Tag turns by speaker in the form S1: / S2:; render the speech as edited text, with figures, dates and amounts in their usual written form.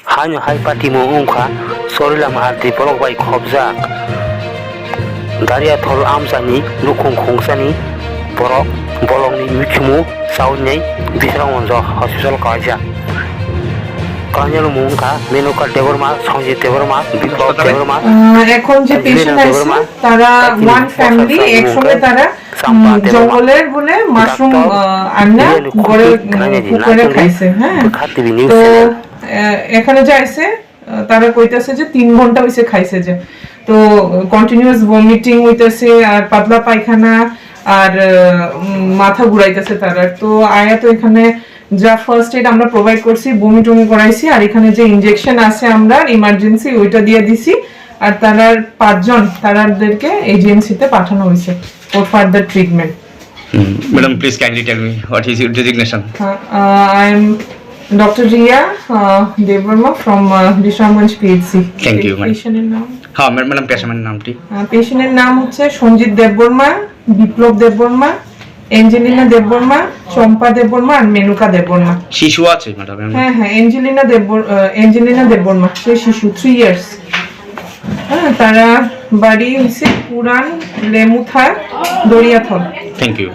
S1: Hanyo hai pati mo ungkha charilam arti borok bai khobjak dhariathol amsani nukung khungsani borok bolongni mwikhumu saunai bishramganj hospital kaisa কাঞ্জাল মুংকা Menuka Debbarma সংজিত Debbarma বিপ্লব দেবরমা
S2: এখন যে patient আছে তারা one family একসঙ্গে তারা জঙ্গলের বলে মাশরুম আন্না করে কুকারে খাইছে। হ্যাঁ, তো এখানে যাইছে তারা কইতাছে যে 3 ঘন্টা হইছে খাইছে, যে তো কন্টিনিউয়াস ভমিটিং হইতাছে আর পাতলা পায়খানা আর মাথা ঘুরাইতেছে তারা। তো আয়া তো এখানে যা ফার্স্ট এড আমরা প্রোভাইড করছি, বমি টমি করাইছি, আর এখানে যে ইনজেকশন আছে আমরা ইমার্জেন্সি ওইটা দিয়ে দিছি, আর তারার 5 জন তারাদেরকে এজিএমসিতে পাঠানো হয়েছে for further treatment.
S3: Madam, please kindly tell me what is your designation?
S2: I am Dr. Riya Devarma from bishramganj PHC.
S3: Thank you, madam.
S2: পেশেন্টের নাম?
S3: হ্যাঁ ম্যাডাম, পেশেন্টের নামটি?
S2: পেশেন্টের নাম হচ্ছে সঞ্জিত দেববর্মা, বিপ্লব দেববর্মা, এঞ্জেলিনা দেববর্মা, চম্পা দেববর্মা আর মেনুকা দেববর্মা।
S3: শিশু আছে ম্যাডাম?
S2: হ্যাঁ, এঞ্জেলিনা দেববর্মা, সে শিশু 3 ইয়ার্স। হ্যাঁ, তারা বাড়ি হচ্ছে পুরান লেমুথা, ধরিয়াথল।
S3: Thank you.